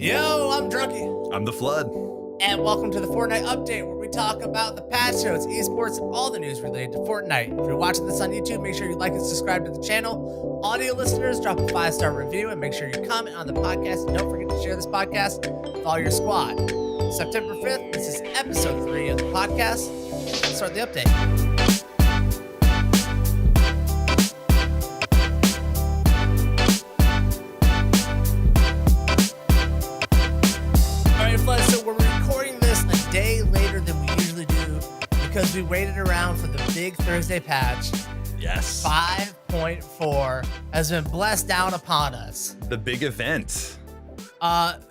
Yo, I'm Drnkie, I'm The Flood. and welcome to the Fortnite update where we talk about the patch notes, esports, and all the news related to Fortnite. If you're watching this on YouTube, make sure you like and subscribe to the channel. Audio listeners, drop a 5-star review and make sure you comment on the podcast. And don't forget to share this podcast with all your squad. September 5th, this is episode 3 of the podcast. Let's start the update. So we're recording this a day later than we usually do because we waited around for the big Thursday patch. Yes. 5.4 has been blessed down upon us. The big event.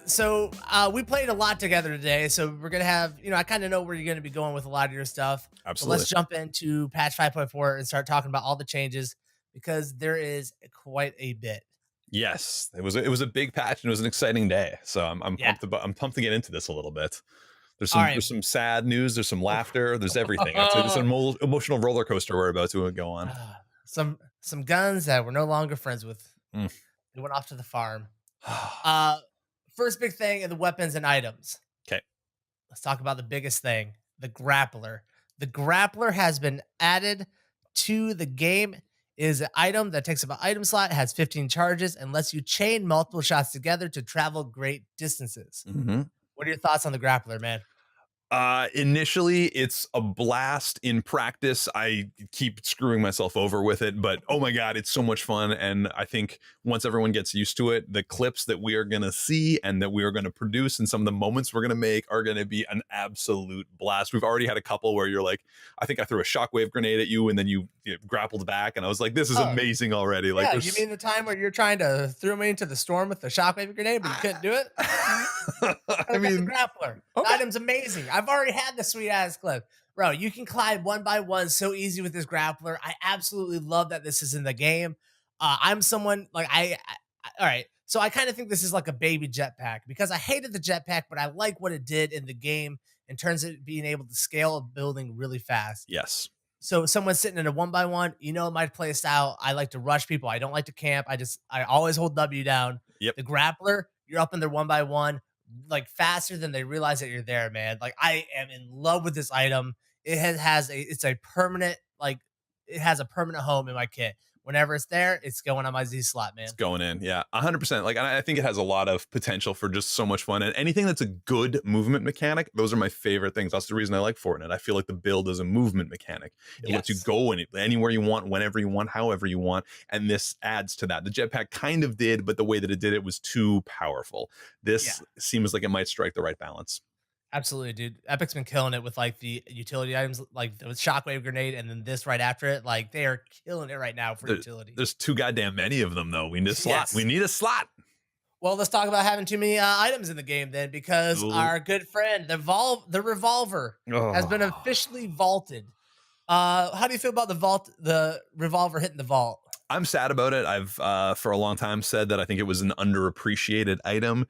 So we played a lot together today. So we're going to have, I kind of know where you're going to be going with a lot of your stuff. Absolutely. So let's jump into patch 5.4 and start talking about all the changes because there is quite a bit. Yes, it was a big patch and it was an exciting day. So I'm pumped to get into this a little bit. There's some sad news, there's some laughter, there's everything. There's an emotional roller coaster we're about to go on. Some guns that we're no longer friends with. They went off to the farm. First big thing in the weapons and items. Okay. Let's talk about the biggest thing, the Grappler. The Grappler has been added to the game. It is an item that takes up an item slot, has 15 charges, and lets you chain multiple shots together to travel great distances. Mm-hmm. What are your thoughts on the Grappler, man? Initially, it's a blast. In practice, I keep screwing myself over with it, but oh my God, it's so much fun. And I think once everyone gets used to it, the clips that we are going to see and that we are going to produce and some of the moments we're going to make are going to be an absolute blast. We've already had a couple where you're like, I think I threw a shockwave grenade at you and then you grappled back. And I was like, this is amazing already. Like, yeah, you mean the time where you're trying to throw me into the storm with the shockwave grenade, but you couldn't do it? I mean, the Grappler. Okay. The item's amazing. I've already had the sweet ass clip. Bro, you can climb one by one so easy with this Grappler. I absolutely love that this is in the game. I'm someone like all right. So I kind of think this is like a baby jetpack because I hated the jetpack, but I like what it did in the game in terms of being able to scale a building really fast. Yes. So someone sitting in a 1x1, my play style. I like to rush people. I don't like to camp. I always hold W down. Yep. The Grappler, you're up in their 1x1. Like faster than they realize that you're there, man. Like I am in love with this item. It's a permanent, like it has a permanent home in my kit. Whenever it's there, it's going on my Z slot, man. It's going in. Yeah. 100%. Like, I think it has a lot of potential for just so much fun, and anything that's a good movement mechanic. Those are my favorite things. That's the reason I like Fortnite. I feel like the build is a movement mechanic. It lets you go anywhere you want, whenever you want, however you want. And this adds to that. The jetpack kind of did, but the way that it did it was too powerful. This seems like it might strike the right balance. Absolutely, dude. Epic's been killing it with like the utility items, like the shockwave grenade, and then this right after it. Like they are killing it right now for utility. There's too goddamn many of them, though. We need a slot. We need a slot. Well, let's talk about having too many items in the game then, because our good friend, the revolver, has been officially vaulted. How do you feel about the revolver hitting the vault? I'm sad about it. I've for a long time said that I think it was an underappreciated item.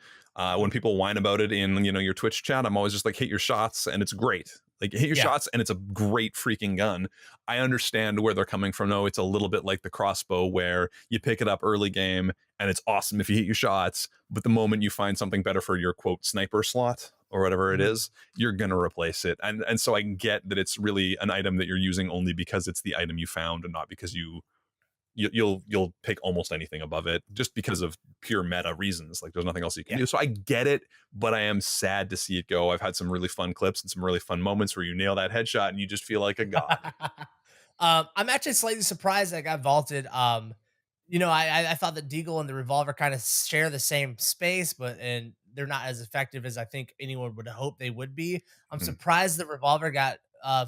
When people whine about it in your Twitch chat, I'm always just like, hit your shots and it's great. Like hit your shots and it's a great freaking gun. I understand where they're coming from. No, it's a little bit like the crossbow where you pick it up early game and it's awesome if you hit your shots, but the moment you find something better for your quote sniper slot or whatever it is, you're gonna replace it. And so I get that it's really an item that you're using only because it's the item you found and not because you'll pick almost anything above it just because of pure meta reasons. Like there's nothing else you can do. So I get it, but I am sad to see it go. I've had some really fun clips and some really fun moments where you nail that headshot and you just feel like a god. I'm actually slightly surprised that got vaulted. I thought that Deagle and the revolver kind of share the same space, and they're not as effective as I think anyone would hope they would be. I'm surprised the revolver got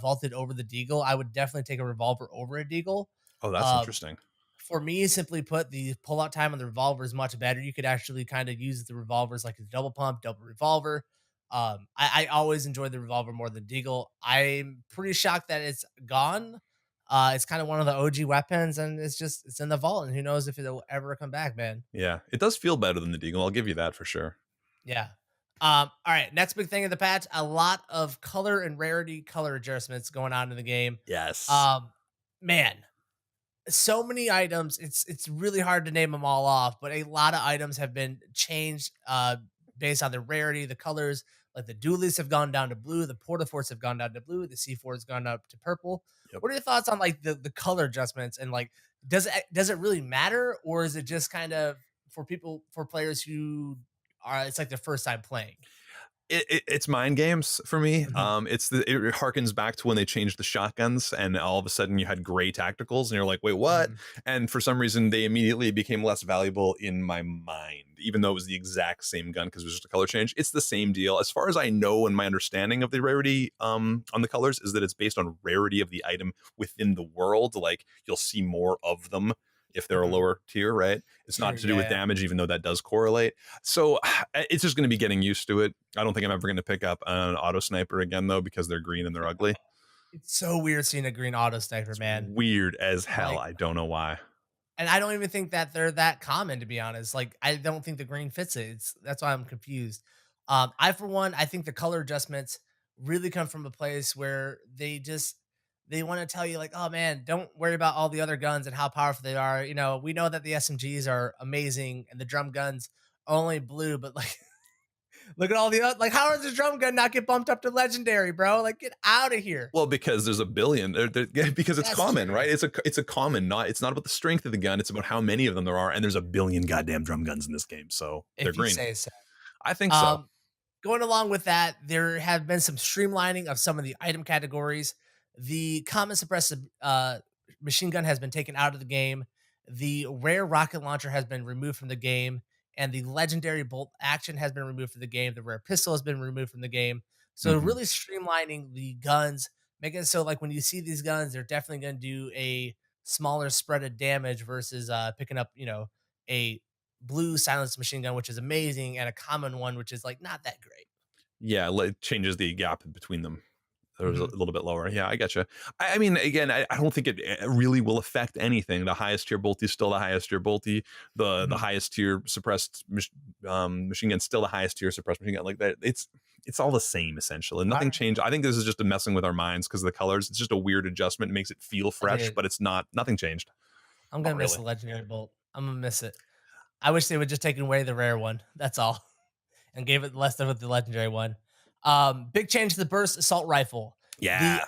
vaulted over the Deagle. I would definitely take a revolver over a Deagle. Oh, that's interesting. For me, simply put, the pullout time on the revolver is much better. You could actually kind of use the revolvers like a double pump, double revolver. I always enjoy the revolver more than Deagle. I'm pretty shocked that it's gone. It's kind of one of the OG weapons, and it's in the vault, and who knows if it'll ever come back, man. Yeah, it does feel better than the Deagle. I'll give you that for sure. Yeah. All right, next big thing in the patch, a lot of color and rarity color adjustments going on in the game. Yes. Man, so many items. It's really hard to name them all off, but a lot of items have been changed based on the rarity, the colors. Like the dualies have gone down to blue, the portaforts have gone down to blue, the C4 has gone up to purple. Yep. What are your thoughts on like the color adjustments and like does it really matter, or is it just kind of for people for players who are it's like their first time playing? It's mind games for me. Mhm, It harkens back to when they changed the shotguns, and all of a sudden you had gray tacticals, and you're like, wait, what? mhm, And for some reason, they immediately became less valuable in my mind, even though it was the exact same gun because it was just a color change. It's the same deal, as far as I know, and my understanding of the rarity on the colors is that it's based on rarity of the item within the world. Like you'll see more of them if they're a mhm. lower tier, right? It's Sure, not to do yeah, with yeah. damage, even though that does correlate. So it's just going to be getting used to it. I don't think I'm ever going to pick up an auto sniper again, though, because they're green and they're ugly. It's so weird seeing a green auto sniper, It's man. weird as hell. Like, I don't know why. and I don't even think that they're that common, to be honest. Like, I don't think the green fits it. It's that's why I'm confused. I for one, I think the color adjustments really come from a place where they want to tell you like, oh man, don't worry about all the other guns and how powerful they are. You know, we know that the SMGs are amazing and the drum guns are only blue, but like look at all the other like how does the drum gun not get bumped up to legendary, bro? Like get out of here. Well, because there's a billion, because it's That's common, true. right? It's a common. Not it's not about the strength of the gun. It's about how many of them there are, and there's a billion goddamn drum guns in this game, so they're If you green. say so. I think so. Um, Going along with that, there have been some streamlining of some of the item categories. The common suppressive machine gun has been taken out of the game. The rare rocket launcher has been removed from the game, and the legendary bolt action has been removed from the game. The rare pistol has been removed from the game. So Mhm. really streamlining the guns, making it so like when you see these guns, they're definitely going to do a smaller spread of damage versus picking up, a blue silenced machine gun, which is amazing, and a common one, which is like not that great. Yeah, it changes the gap between them. There's a Mhm. little bit lower. Yeah, I get you. I mean, again, I don't think it really will affect anything. The highest tier bolty is still the highest tier bolty. The Mhm. highest tier suppressed machine gun still the highest tier suppressed machine gun. Like that, it's all the same essentially. All Nothing right. changed. I think this is just a messing with our minds because of the colors. It's just a weird adjustment. It makes it feel I think fresh, but it's not. Nothing changed. I'm Not gonna miss really. the legendary bolt. I'm gonna miss it. I wish they would just take away the rare one. That's all, and gave it less of the legendary one. Big change to the burst assault rifle. The Yeah.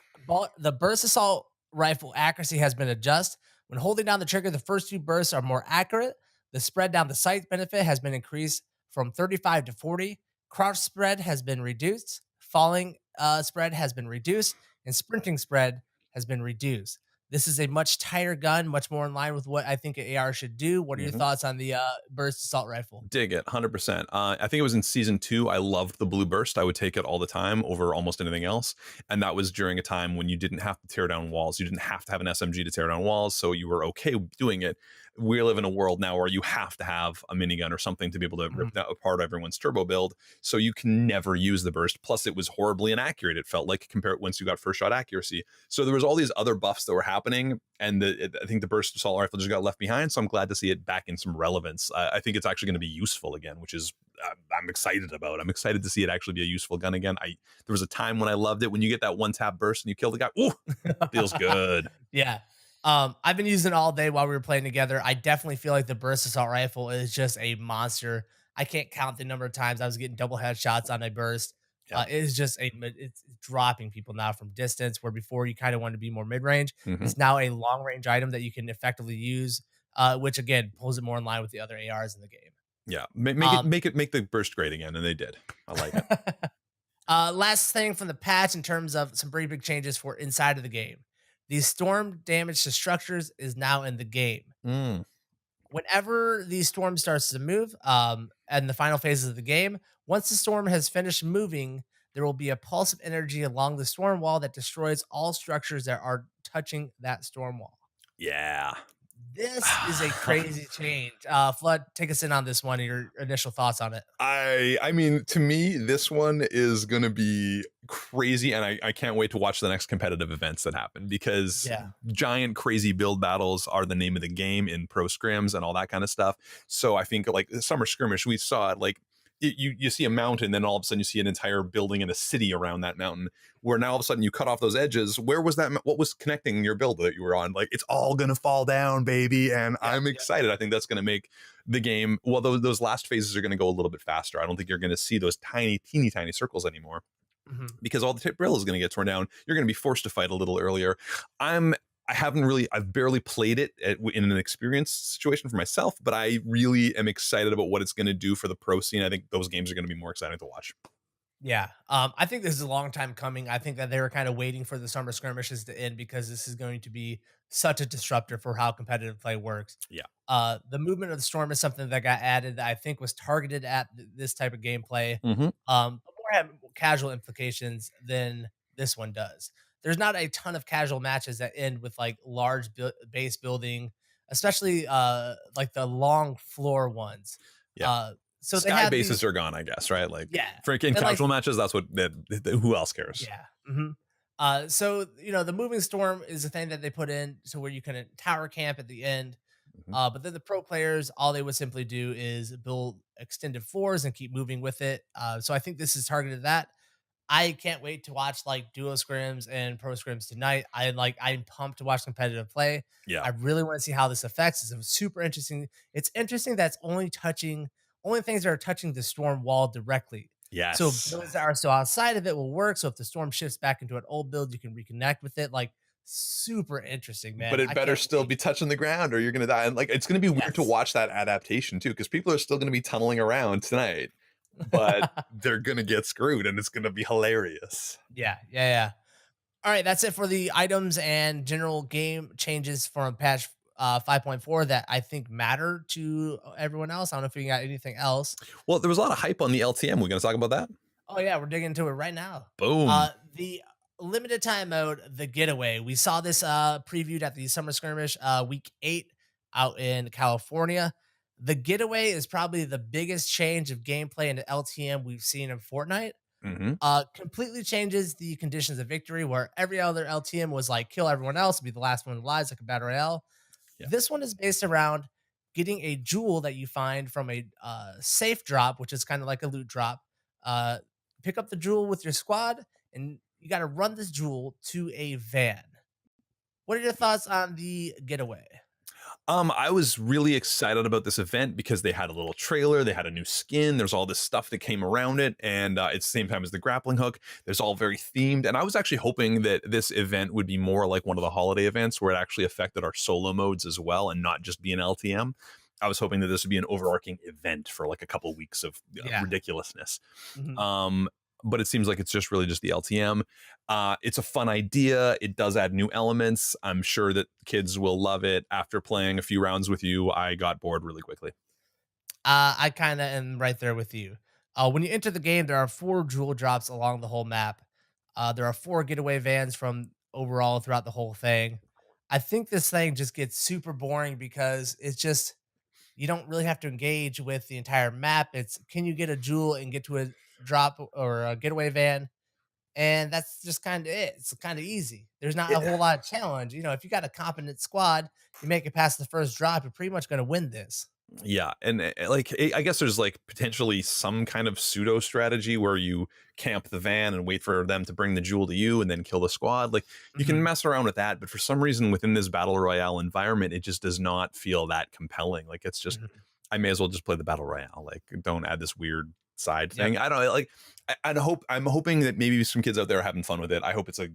the burst assault rifle accuracy has been adjusted. When holding down the trigger, the first two bursts are more accurate. The spread down the sight benefit has been increased from 35 to 40. Crouch spread has been reduced. Falling spread has been reduced, and sprinting spread has been reduced. This is a much tighter gun, much more in line with what I think an AR should do. What are your Mhm. thoughts on the burst assault rifle? Dig it, 100%. I think it was in season 2. I loved the blue burst. I would take it all the time over almost anything else. And that was during a time when you didn't have to tear down walls. You didn't have to have an SMG to tear down walls, so you were okay doing it. We live in a world now where you have to have a minigun or something to be able to rip Mhm. that apart everyone's turbo build. So you can never use the burst. Plus, it was horribly inaccurate. It felt like compared once you got first shot accuracy. So there was all these other buffs that were happening, and I think the burst assault rifle just got left behind. So I'm glad to see it back in some relevance. I think it's actually going to be useful again, which is I'm excited about. I'm excited to see it actually be a useful gun again. There was a time when I loved it when you get that one tap burst and you kill the guy. Ooh, feels good. Yeah. I've been using it all day while we were playing together. I definitely feel like the burst assault rifle is just a monster. I can't count the number of times I was getting double headshots on a burst. Yep. It is just it's dropping people now from distance where before you kind of want to be more mid range. Hmm. It's now a long range item that you can effectively use, which again pulls it more in line with the other ARs in the game. Yeah, Um, make the burst great again, and they did. I like it. Last thing from the patch in terms of some pretty big changes for inside of the game. The storm damage to structures is now in the game. Mm, Whenever the storm starts to move, and the final phases of the game, once the storm has finished moving, there will be a pulse of energy along the storm wall that destroys all structures that are touching that storm wall. yeah. This is a crazy change. Flood, take us in on this one. Your initial thoughts on it? I mean, to me, this one is gonna be crazy, and I can't wait to watch the next competitive events that happen because Yeah. giant crazy build battles are the name of the game in pro scrims and all that kind of stuff. So I think like Summer Skirmish, we saw it like you see a mountain, then all of a sudden you see an entire building and a city around that mountain. Where now all of a sudden you cut off those edges. Where was that? What was connecting your build that you were on? Like it's all gonna fall down, baby, and Yeah, I'm yeah. excited. I think that's gonna make the game. Well, those last phases are gonna go a little bit faster. I don't think you're gonna see those tiny, teeny, tiny circles anymore Mhm. because all the tip rail is going to get torn down. You're going to be forced to fight a little earlier. I'm I haven't really I've barely played it in an experienced situation for myself, but I really am excited about what it's going to do for the pro scene. I think those games are going to be more exciting to watch. Yeah. I think this is a long time coming. I think that they were kind of waiting for the summer skirmishes to end because this is going to be such a disruptor for how competitive play works. Yeah. The movement of the storm is something that got added that I think was targeted at this type of gameplay. Mm-hmm. But more have casual implications than this one does. There's not a ton of casual matches that end with like large base building, especially like the long floor ones. Yeah. Uh, so they Sky have bases these, are gone, I guess, right? Like yeah, freaking and like casual matches. That's what. Who else cares? yeah. So the moving storm is a thing that they put in so where you can tower camp at the end. Mhm. But then the pro players, all they would simply do is build extended floors and keep moving with it. So I think this is targeted at that. I can't wait to watch like duo scrims and pro scrims tonight. I'm pumped to watch competitive play. Yeah. I really want to see how this affects. It's super interesting. It's interesting that's only things that are touching the storm wall directly. So Yes. builds that are still outside of it will work. So if the storm shifts back into an old build, you can reconnect with it. Like super interesting, But man. it I better can't still wait. be touching the ground or you're gonna die. And like it's gonna be weird to Yes. watch that adaptation too, because people are still gonna be tunneling around tonight, but they're gonna get screwed and it's gonna be hilarious. Yeah. All right, that's it for the items and general game changes from patch 5.4 that I think matter to everyone else. I don't know if you got anything else. Well, there was a lot of hype on the LTM. We're gonna talk about that. Oh yeah, we're digging into it right now. Boom. The limited time mode, The Getaway. We saw this previewed at the Summer Skirmish week 8 out in California. The Getaway is probably the biggest change of gameplay in the LTM we've seen in Fortnite. Hmm. Completely changes the conditions of victory where every other LTM was like kill everyone else, be the last one alive, like a battle royale. Yeah. This one is based around getting a jewel that you find from a safe drop, which is kind of like a loot drop. Uh, Pick up the jewel with your squad, and you got to run this jewel to a van. What are your thoughts on the getaway? I was really excited about this event because they had a little trailer, they had a new skin, there's all this stuff that came around it, and it's the same time as the grappling hook. There's all very themed, and I was actually hoping that this event would be more like one of the holiday events where it actually affected our solo modes as well, and not just be an LTM. I was hoping that this would be an overarching event for like a couple weeks of Yeah. ridiculousness. Mhm. Um, but it seems like it's just really just the LTM. It's a fun idea. It does add new elements. I'm sure that kids will love it. After playing a few rounds with you, I got bored really quickly. I kind of am right there with you. When you enter the game, there are 4 jewel drops along the whole map. There are 4 getaway vans from overall throughout the whole thing. I think this thing just gets super boring because it's just you don't really have to engage with the entire map. It's can you get a jewel and get to a drop or a getaway van, and that's just kind of it. It's kind of easy. There's not a Yeah. whole lot of challenge. If you got a competent squad, you make it past the first drop, you're pretty much going to win this. Yeah, and like I guess there's like potentially some kind of pseudo strategy where you camp the van and wait for them to bring the jewel to you and then kill the squad. Like you can Mhm, mess around with that, but for some reason within this battle royale environment, it just does not feel that compelling. Like it's just mhm. I may as well just play the battle royale. Like don't add this weird side Yep. thing. I don't like. I'm hoping that maybe some kids out there are having fun with it. I hope it's a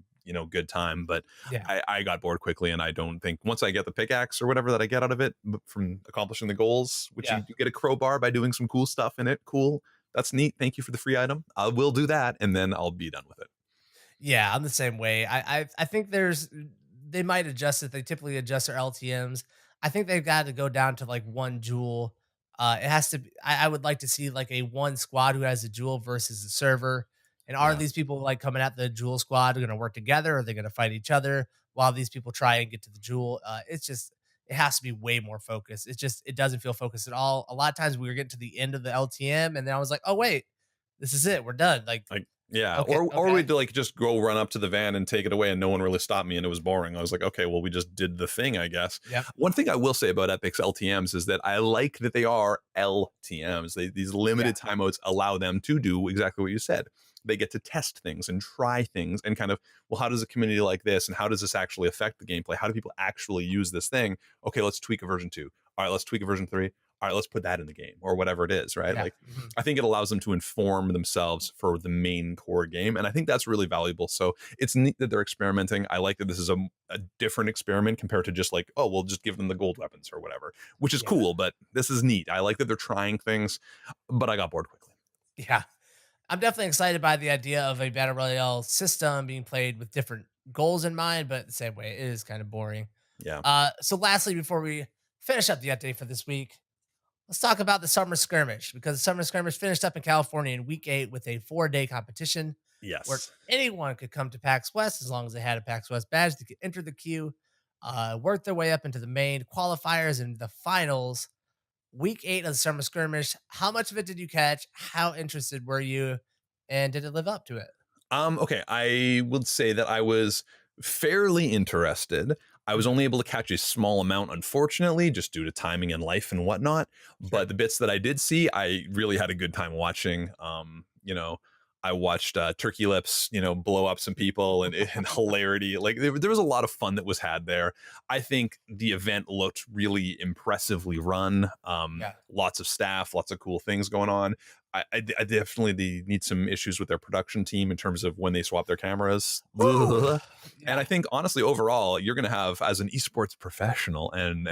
good time, but Yeah. I got bored quickly, and I don't think once I get the pickaxe or whatever that I get out of it from accomplishing the goals, which Yeah. you get a crowbar by doing some cool stuff in it. Cool, that's neat. Thank you for the free item. I will do that, and then I'll be done with it. Yeah, I'm the same way. I think they might adjust it. They typically adjust their LTMs. I think they've got to go down to like 1 jewel. It has to be, I would like to see like a one squad who has a jewel versus the server. And are Yeah. these people like coming at the jewel squad going to work together? Or are they going to fight each other while these people try and get to the jewel? It's just it has to be way more focused. It doesn't feel focused at all. A lot of times we were getting to the end of the LTM and then I was like, oh wait, this is it. We're done. Like Like Yeah, Okay, or okay. we'd like just go run up to the van and take it away, and no one really stopped me, and it was boring. I was like, okay, well, we just did the thing, I guess. Yep. One thing I will say about Epic's LTM's is that I like that they are LTM's. These Yeah. limited timeouts allow them to do exactly what you said. They get to test things and try things and kind of, well, how does a community like this and how does this actually affect the gameplay? How do people actually use this thing? Okay, let's tweak a version 2. All right, let's tweak a version 3. All right, let's put that in the game or whatever it is, right? Yeah. Like I think it allows them to inform themselves for the main core game. And I think that's really valuable. So it's neat that they're experimenting. I like that this is a different experiment compared to just like, oh, we'll just give them the gold weapons or whatever, which is Yeah. cool. But this is neat. I like that they're trying things, but I got bored quickly. Yeah. I'm definitely excited by the idea of a battle royale system being played with different goals in mind, but the same way it is kind of boring. Yeah. So lastly, before we finish up the update for this week, let's talk about the Summer Skirmish because the Summer Skirmish finished up in California in week 8 with a 4-day competition where Yes. anyone could come to PAX West as long as they had a PAX West badge to enter the queue, work their way up into the main qualifiers and the finals. Week 8 of the Summer Skirmish. How much of it did you catch? How interested were you? And did it live up to it? Okay, I would say that I was fairly interested. I was Mhm. only able to catch a small amount, unfortunately, just due to timing and life and whatnot. But Sure. the bits that I did see, I really had a good time watching. I watched Turkey Lips, blow up some people and hilarity. Like there was a lot of fun that was had there. I think the event looked really impressively run. Yeah. Lots of staff, lots of cool things going on. I definitely need some issues with their production team in terms of when they swap their cameras. Woo! And Yeah. I think honestly, overall, you're going to have as an esports professional and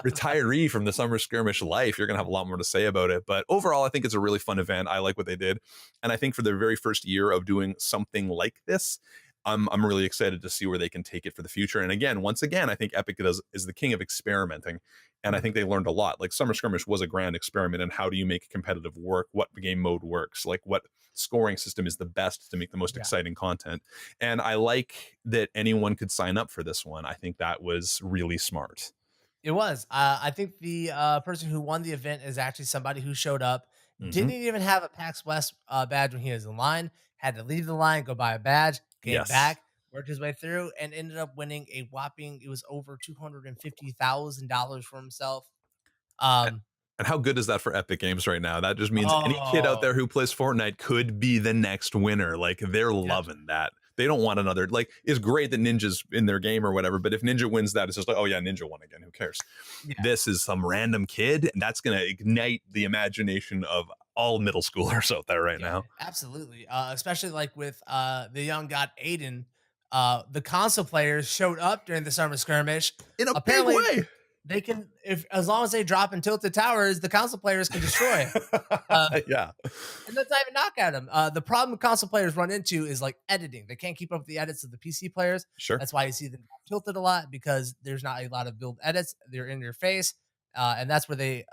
retiree from the Summer Skirmish life, you're going to have a lot more to say about it. But overall, I think it's a really fun event. I like what they did, and I think for their very first year of doing something like this, I'm really excited to see where they can take it for the future. And again, once again, I think Epic is the king of experimenting. And I think Mhm. they learned a lot. Like Summer Skirmish was a grand experiment in how do you make competitive work, what game mode works, like what scoring system is the best to make the most Yeah. exciting content. And I like that anyone could sign up for this one. I think that was really smart. It was. I think the person who won the event is actually somebody who showed up, Hmm. didn't even have a PAX West badge when he was in line, had to leave the line, go buy a badge, came Yes. back, worked his way through, and ended up winning a whopping, it was over $250,000 for himself. Um, And how good is that for Epic Games right now? That just means any kid out oh, there who plays Fortnite could be the next winner. Like they're yep, loving that. They don't want another. Like it's great that Ninja's in their game or whatever, but if Ninja wins that, it's just like, oh yeah, Ninja won again. Who cares? yeah. This is some random kid, and that's gonna ignite the imagination of all middle schoolers out there right Yeah, now absolutely. Especially like with the young god Aiden. The console players showed up during the Summer Skirmish. in a big Apparently, way. they can, if as long as they drop in tilted towers, the console players can destroy. Uh, Yeah, and that's not even knock at them. The problem console players run into is like editing. They can't keep up with the edits of the PC players. sure. That's why you see them tilted a lot because there's not a lot of build edits. They're in your face, and that's where they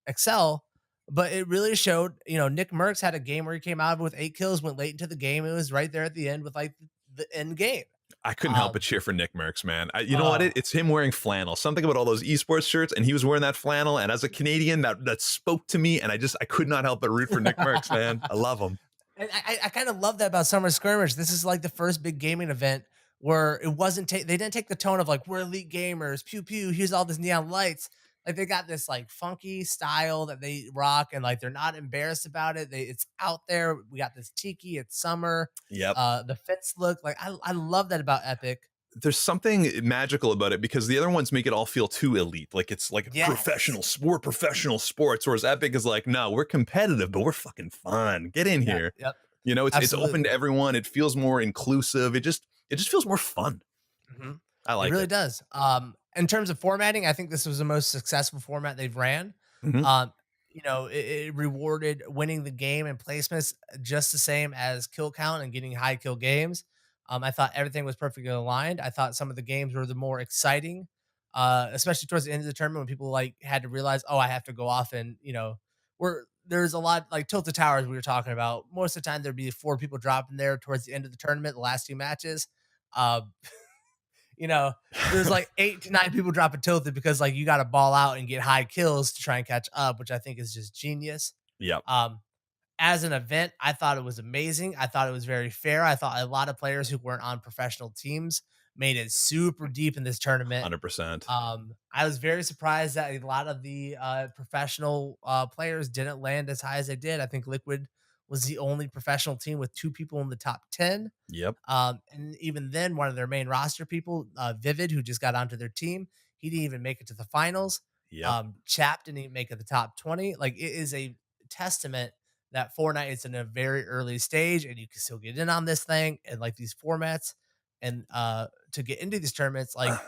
excel. But it really showed. Nick Merckx had a game where he came out with 8 kills, went late into the game. It was right there at the end with like the end game. I couldn't help but Um, cheer for Nick Merckx, man. You know what? uh, It's him wearing flannel. Something about all those esports shirts, and he was wearing that flannel. And as a Canadian, that spoke to me, and I could not help but root for Nick Merckx, man. I love him. And I kind of love that about Summer Skirmish. This is like the first big gaming event where it wasn't they didn't take the tone of like we're elite gamers, pew pew, here's all these neon lights. Like they got this like funky style that they rock and like they're not embarrassed about it. It's out there. We got this tiki, it's summer. Yep. The fits look like I love that about Epic. There's something magical about it because the other ones make it all feel too elite. Like it's like Yes. we're professional sports, whereas Epic is like, no, we're competitive, but we're fucking fun. Get in Yeah, here. yep. It's open to Absolutely. everyone. It feels more inclusive. It just feels more fun. Mhm. I It like really it. does. In terms of formatting, I think this was the most successful format they've ran. Mhm. Um, it rewarded winning the game and placements just the same as kill count and getting high kill games. I thought everything was perfectly aligned. I thought some of the games were the more exciting, especially towards the end of the tournament when people like had to realize, oh, I have to go off and where there's a lot like tilted towers we were talking about. Most of the time there'd be 4 people dropping there towards the end of the tournament, the last 2 matches. Uh, you know, there's like 8 to 9 people dropping tilted because like you got to ball out and get high kills to try and catch up, which I think is just genius. Yep. Um, as an event, I thought it was amazing. I thought it was very fair. I thought a lot of players who weren't on professional teams made it super deep in this tournament. 100%. I was very surprised that a lot of the professional players didn't land as high as they did. I think Liquid was the only professional team with two people in the top 10. Yep. And even then, one of their main roster people, Vivid, who just got onto their team, he didn't even make it to the finals. Yep. Chap didn't even make it the top 20. Like, it is a testament that Fortnite is in a very early stage and you can still get in on this thing and like these formats and to get into these tournaments, like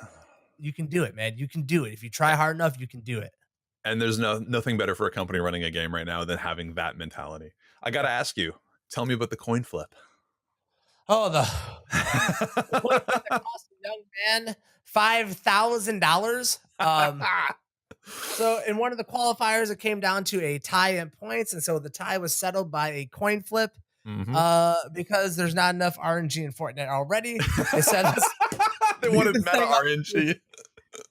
you can do it, man. You can do it. If you try hard enough, you can do it. And there's nothing better for a company running a game right now than having that mentality. I got to ask you, tell me about the coin flip. Oh, the coin flip that cost a young man $5,000. So in one of the qualifiers, it came down to a tie in points, and so the tie was settled by a coin flip. Because there's not enough RNG in Fortnite already. They said they wanted meta RNG.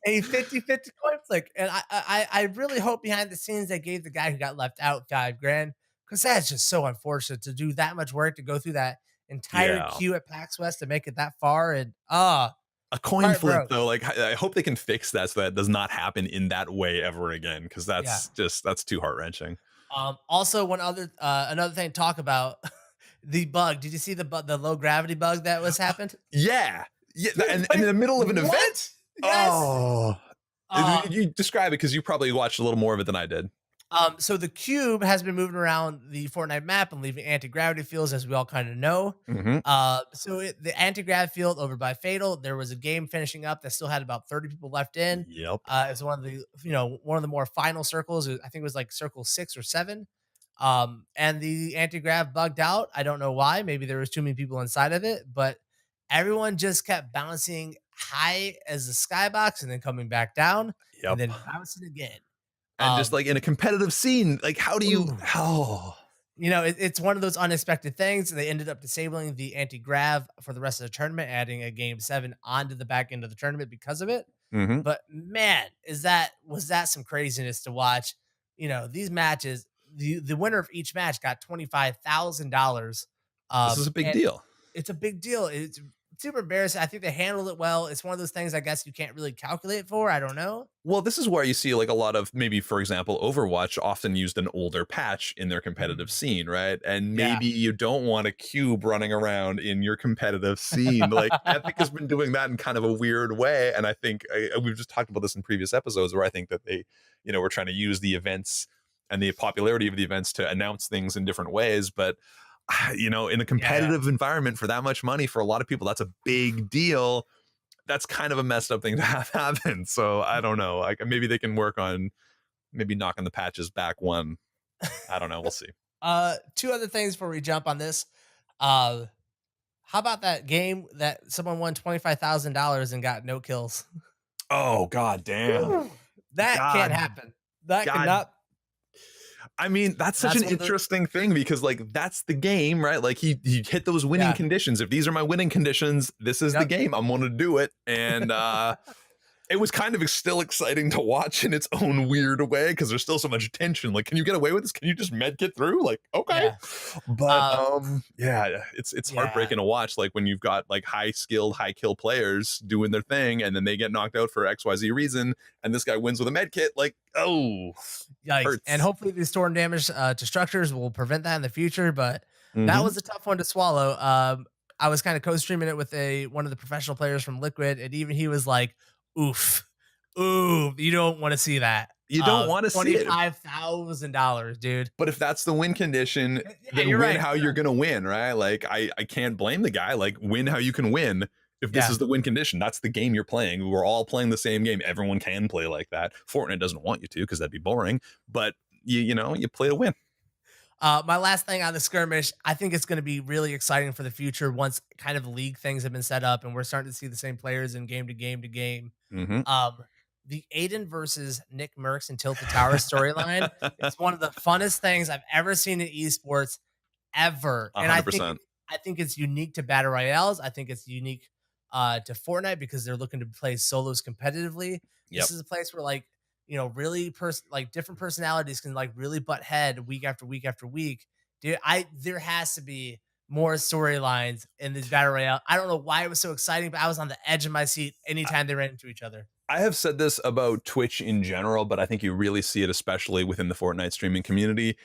A 50-50 coin flip. And I really hope behind the scenes they gave the guy who got left out $5,000, because that's just so unfortunate to do that much work to go through that entire queue at PAX West to make it that far. And a coin flip though, like I hope they can fix that so that it does not happen in that way ever again, because that's too heart-wrenching. Also, another thing to talk about, the bug. Did you see the low gravity bug that was happened? Yeah. And in the middle of an event? Yes. Oh. You describe it, because you probably watched a little more of it than I did. So the cube has been moving around the Fortnite map and leaving anti-gravity fields, as we all kind of know. So the anti-grav field over by Fatal, there was a game finishing up that still had about 30 people left in. Yep. It's one of the more final circles. I think it was like circle 6 or 7. And the anti-grav bugged out. I don't know why. Maybe there was too many people inside of it, but everyone just kept bouncing high as the skybox and then coming back down and then bouncing again. And just like in a competitive scene, like how do you, it's one of those unexpected things. They ended up disabling the anti-grav for the rest of the tournament, adding a game 7 onto the back end of the tournament because of it. But man, was that some craziness to watch? These matches, the winner of each match got $25,000. This is a big deal. It's a big deal. It's super embarrassing. I think they handled it well. It's one of those things I guess you can't really calculate for. I don't know. Well, this is where you see like a lot of, maybe for example, Overwatch often used an older patch in their competitive scene, right? And maybe you don't want a cube running around in your competitive scene. Like Epic has been doing that in kind of a weird way. And I think we've just talked about this in previous episodes, where I think that they, were trying to use the events and the popularity of the events to announce things in different ways. But in a competitive environment for that much money, for a lot of people, that's a big deal. That's kind of a messed up thing to have happen. So I don't know. Like maybe they can work on maybe knocking the patches back one. I don't know. We'll see. Two other things before we jump on this. How about that game that someone won $25,000 and got no kills? Oh, god damn. That can't happen. That cannot. I mean, that's such an interesting thing, because like that's the game, right? Like he hit those winning conditions. If these are my winning conditions, this is the game. I'm going to do it. And it was kind of still exciting to watch in its own weird way, because there's still so much tension. Like, can you get away with this? Can you just med get through? Like, okay. But it's heartbreaking to watch, like when you've got like high skilled, high kill players doing their thing and then they get knocked out for XYZ reason, and this guy wins with a med kit. Like, oh, yikes. Hurts. And hopefully the storm damage to structures will prevent that in the future. But that was a tough one to swallow. I was kind of co-streaming it with one of the professional players from Liquid, and even he was like, oof, you don't want to see that. You don't want to see it. $25,000, dude. But if that's the win condition, then win how you're going to win, right? Like, I can't blame the guy. Like, win how you can win. If this is the win condition, that's the game you're playing. We're all playing the same game. Everyone can play like that. Fortnite doesn't want you to, because that'd be boring. But, you play to win. My last thing on the skirmish, I think it's going to be really exciting for the future once kind of league things have been set up and we're starting to see the same players in game to game to game. The Aiden versus Nick Merckx and Tilted Tower storyline is one of the funnest things I've ever seen in esports ever. 100%. And I think it's unique to battle royales. I think it's unique to Fortnite because they're looking to play solos competitively. This is a place where really different personalities can like really butt head week after week after week. dude, there has to be more storylines in this battle royale. I don't know why it was so exciting, but I was on the edge of my seat anytime they ran into each other. I have said this about Twitch in general, but I think you really see it especially within the Fortnite streaming community.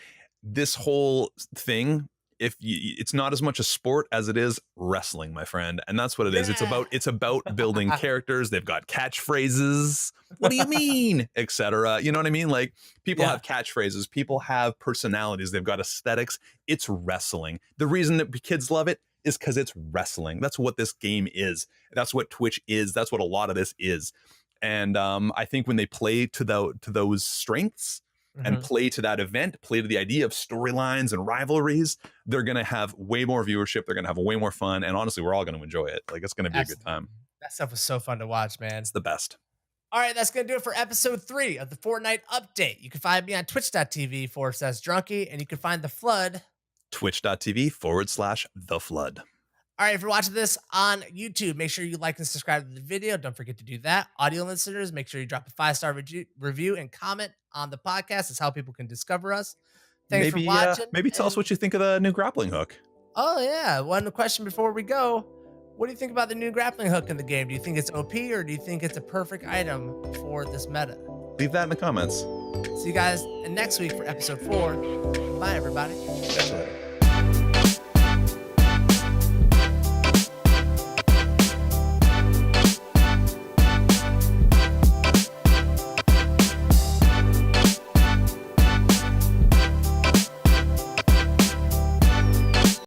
This whole thing, it's not as much a sport as it is wrestling, my friend, and that's what it is. It's about building characters. They've got catchphrases. What do you mean, etc. You know what I mean? Like, people have catchphrases. People have personalities. They've got aesthetics. It's wrestling. The reason that kids love it is because it's wrestling. That's what this game is. That's what Twitch is. That's what a lot of this is. And I think when they play to those strengths and play to that event, play to the idea of storylines and rivalries, they're going to have way more viewership. They're going to have way more fun. And honestly, we're all going to enjoy it. Like, it's going to be a good time. That stuff was so fun to watch, man. It's the best. All right, that's going to do it for episode 3 of the Fortnite update. You can find me on twitch.tv/Drnkie, and you can find The Flood. Twitch.tv/The Flood. All right, if you're watching this on YouTube, make sure you like and subscribe to the video. Don't forget to do that. Audio listeners, make sure you drop a 5-star review and comment on the podcast. It's how people can discover us. Thanks for watching. Maybe tell us what you think of the new grappling hook. Oh, yeah. One question before we go. What do you think about the new grappling hook in the game? Do you think it's OP, or do you think it's a perfect item for this meta? Leave that in the comments. See you guys next week for episode 4. Bye, everybody. Catch you later.